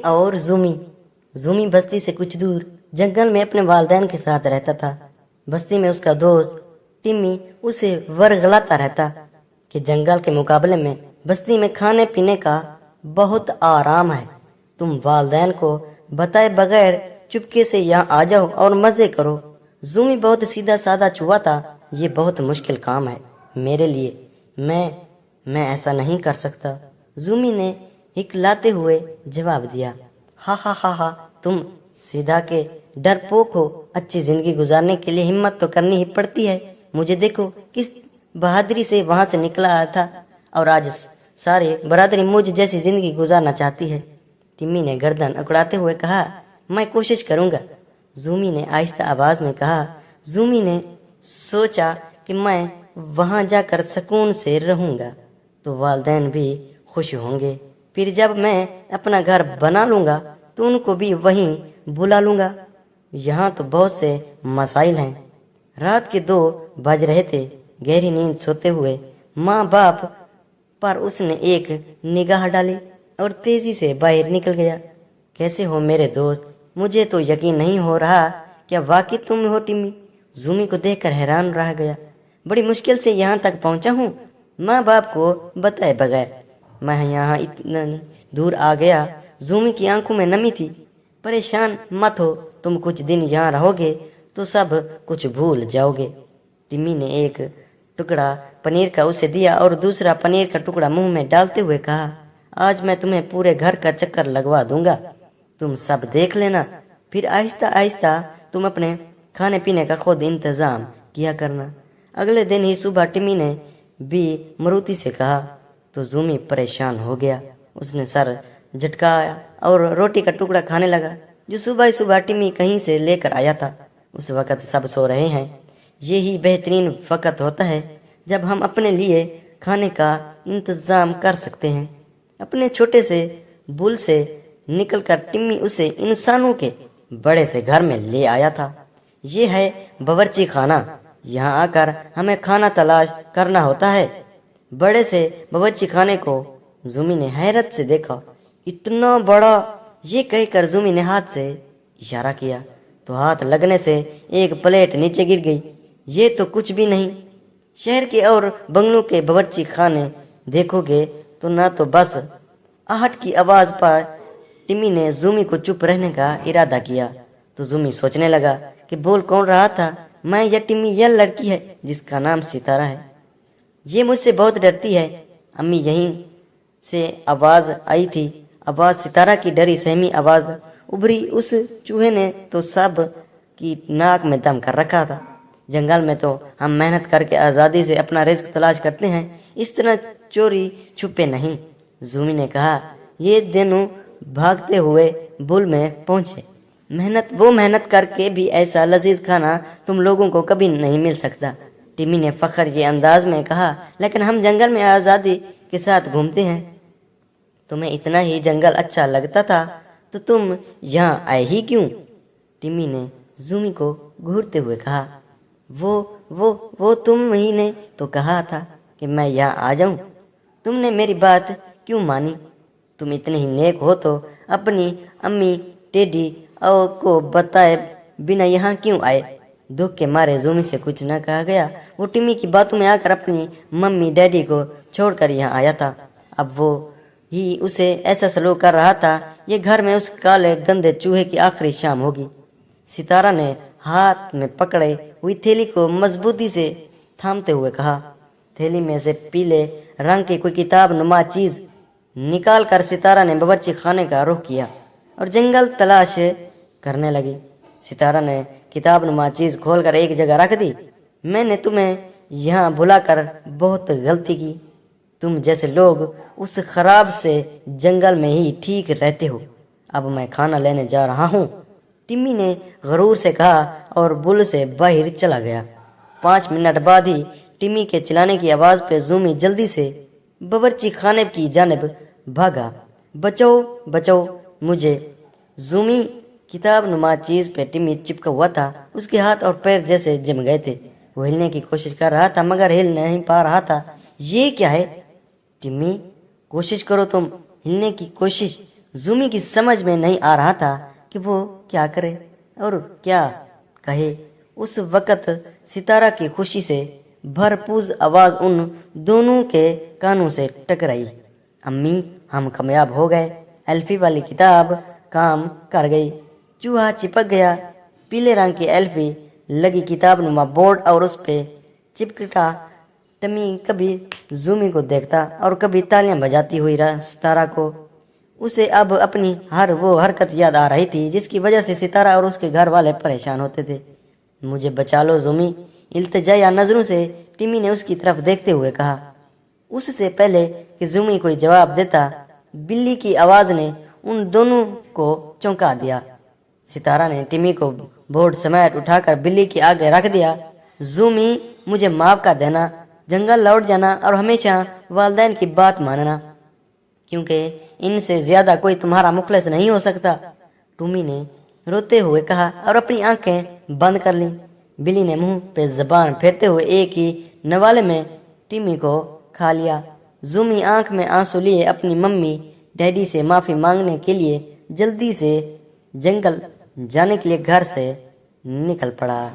اور زومی زومی بستی سے کچھ دور جنگل میں اپنے والدین کے ساتھ رہتا تھا۔ بستی میں اس کا دوست ٹمی اسے ورغلاتا رہتا کہ جنگل کے مقابلے میں بستی میں کھانے پینے کا بہت آرام ہے، تم والدین کو بتائے بغیر چپکے سے یہاں آ جاؤ اور مزے کرو۔ زومی بہت سیدھا سادہ چوہا تھا، یہ بہت مشکل کام ہے میرے لیے، میں ایسا نہیں کر سکتا، زومی نے ہکلاتے ہوئے جواب دیا۔ ہاں ہاں ہاں ہاں، تم سیدھا کے ڈرپوک ہو، اچھی زندگی گزارنے کے لیے ہمت تو کرنی ہی پڑتی ہے، مجھے دیکھو کس بہادری سے وہاں سے نکلا آیا تھا، اور آج سارے برادری مجھ جیسی زندگی گزارنا چاہتی ہے۔ ٹمی نے گردن اکڑاتے ہوئے کہا، میں کوشش کروں گا، زومی نے آہستہ آواز میں کہا۔ زومی نے سوچا کہ میں وہاں جا کر سکون سے رہوں گا تو والدین بھی خوش ہوں گے، پھر جب میں اپنا گھر بنا لوں گا تو ان کو بھی وہیں بلا لوں گا۔ یہاں تو بہت سے مسائل ہیں۔ رات کے 2 بج رہے تھے، گہری نیند سوتے ہوئے ماں باپ پر اس نے ایک نگاہ ڈالی اور تیزی سے باہر نکل گیا۔ کیسے ہو میرے دوست؟ مجھے تو یقین نہیں ہو رہا، کیا واقعی تم ہو ٹمی؟ زومی کو دیکھ کر حیران رہ گیا۔ بڑی مشکل سے یہاں تک پہنچا ہوں، ماں باپ کو بتائے بغیر، میں یہاں اتنا دور آ گیا۔ زومی کی آنکھوں میں نمی تھی۔ پریشان مت ہو، تم کچھ دن یہاں رہو گے تو سب کچھ بھول جاؤ گے۔ ٹمی نے ایک ٹکڑا پنیر کا اسے دیا اور دوسرا پنیر کا ٹکڑا منہ میں ڈالتے ہوئے کہا، آج میں تمہیں پورے گھر کا چکر لگوا دوں گا، تم سب دیکھ لینا، پھر آہستہ آہستہ تم اپنے کھانے پینے کا خود انتظام کیا کرنا۔ اگلے دن ہی صبح ٹمی نے بھی مروتی سے کہا تو زومی پریشان ہو گیا۔ اس نے سر جھٹکایا اور روٹی کا ٹکڑا کھانے لگا جو صبح ٹمی کہیں سے لے کر آیا تھا۔ اس وقت سب سو رہے ہیں، یہی بہترین وقت ہوتا ہے جب ہم اپنے لیے کھانے کا انتظام کر سکتے ہیں۔ اپنے چھوٹے سے بل سے نکل کر ٹمی اسے انسانوں کے بڑے سے گھر میں لے آیا تھا۔ یہ ہے باورچی خانہ، یہاں آ کر ہمیں کھانا تلاش کرنا ہوتا ہے۔ بڑے سے باورچی خانے کو زومی نے حیرت سے دیکھا۔ اتنا بڑا؟ یہ کہہ کر زومی نے ہاتھ سے اشارہ کیا تو ہاتھ لگنے سے ایک پلیٹ نیچے گر گئی۔ یہ تو کچھ بھی نہیں، شہر کے اور بنگلوں کے باورچی خانے دیکھو گے تو نہ تو بس آہٹ کی آواز پر ٹمی نے زومی کو چپ رہنے کا ارادہ کیا تو زومی سوچنے لگا کہ بول کون رہا تھا، میں یا ٹمی یا لڑکی ہے جس کا نام ستارہ ہے؟ یہ مجھ سے بہت ڈرتی ہے، امی یہیں سے آواز آئی تھی، آواز ستارہ کی ڈری سہمی آواز ابھری۔ اس چوہے نے تو سب کی ناک میں دم کر رکھا تھا۔ جنگل میں تو ہم محنت کر کے آزادی سے اپنا رزق تلاش کرتے ہیں، اس طرح چوری چھپے نہیں، زومی نے کہا۔ یہ دونوں بھاگتے ہوئے بل میں پہنچے۔ محنت کر کے بھی ایسا لذیذ کھانا تم لوگوں کو کبھی نہیں مل سکتا، ٹمی نے فخر کے انداز میں کہا، لیکن ہم جنگل میں آزادی کے ساتھ گھومتے ہیں۔ تمہیں اتنا ہی جنگل اچھا لگتا تھا تو تم یہاں آئے ہی کیوں؟ ٹمی نے زومی کو گھورتے ہوئے کہا۔ وہ تم ہی نے تو کہا تھا کہ میں یہاں آ جاؤں، تم نے میری بات کیوں مانی؟ تم اتنے ہی نیک ہو تو اپنی امی ٹیڈی کو بتائے بنا یہاں کیوں آئے؟ دکھ کے مارے زومی سے کچھ نہ کہا گیا۔ وہ ٹمی کی باتوں میں آ کر اپنی ممی ڈیڈی کو چھوڑ کر یہاں آیا تھا، اب وہ ہی اسے ایسا سلوک کر رہا تھا، یہ گھر میں اس کالے گندے چوہے کی آخری شام ہوگی۔ ستارہ نے ہاتھ میں پکڑے ہوئی تھیلی کو مضبوطی سے تھامتے ہوئے کہا۔ تھیلی میں سے پیلے رنگ کی کوئی کتاب نما چیز نکال کر ستارہ نے باورچی خانے کا رخ کیا اور جنگل تلاش کرنے لگی۔ ستارہ نے کتاب نما چیز کھول کر ایک جگہ رکھ دی۔ میں نے تمہیں یہاں بلا کر بہت غلطی کی، تم جیسے لوگ اس خراب سے جنگل میں ہی ٹھیک رہتے ہو، اب میں کھانا لینے جا رہا ہوں، ٹمی نے غرور سے کہا اور بل سے باہر چلا گیا۔ 5 منٹ بعد ہی ٹمی کے چلانے کی آواز پہ زومی جلدی سے باورچی خانے کی جانب بھاگا۔ بچاؤ بچاؤ مجھے! زومی کتاب نما چیز پہ ٹمی چپکا ہوا تھا، اس کے ہاتھ اور پیر جیسے جم گئے تھے، وہ ہلنے کی کوشش کر رہا تھا مگر ہل نہیں پا رہا تھا۔ یہ کیا ہے؟ ٹمی کوشش کرو، تم ہلنے کی کوشش زومی کی سمجھ میں نہیں آ رہا تھا کہ وہ کیا کرے اور کیا کہے۔ اس وقت ستارہ کی خوشی سے بھرپور آواز ان دونوں کے کانوں سے ٹکرائی۔ امی، ہم کامیاب ہو گئے، ایلفی والی کتاب کام کر گئی۔ چوہا چپک گیا۔ پیلے رنگ کی ایلفی لگی کتاب نما بورڈ اور اس پہ چپکٹا ٹمی کبھی زومی کو دیکھتا اور کبھی تالیاں بجاتی ہوئی ستارہ کو۔ اسے اب اپنی ہر وہ حرکت یاد آ رہی تھی جس کی وجہ سے ستارہ اور اس کے گھر والے پریشان ہوتے تھے۔ مجھے بچا لو زومی، التجائیہ نظروں سے ٹمی نے اس کی طرف دیکھتے ہوئے کہا۔ اس سے پہلے کہ زومی کوئی جواب دیتا، بلی کی آواز نے ان دونوں کو چونکا دیا۔ ستارہ نے ٹمی کو بورڈ سمیت اٹھا کر بلی کے آگے رکھ دیا۔ زومی، مجھے معاف کر دینا، جنگل لوٹ جانا اور ہمیشہ والدین کی بات ماننا، کیونکہ ان سے زیادہ کوئی تمہارا مخلص نہیں ہو سکتا، ٹمی نے روتے ہوئے کہا اور اپنی آنکھیں بند کر لیں۔ بلی نے منہ پہ زبان پھیرتے ہوئے ایک ہی نوالے میں ٹمی کو کھا لیا۔ زومی آنکھ میں آنسو لیے اپنی ممی ڈیڈی سے معافی مانگنے کے لیے جلدی سے جنگل جانے کے لیے گھر سے نکل پڑا۔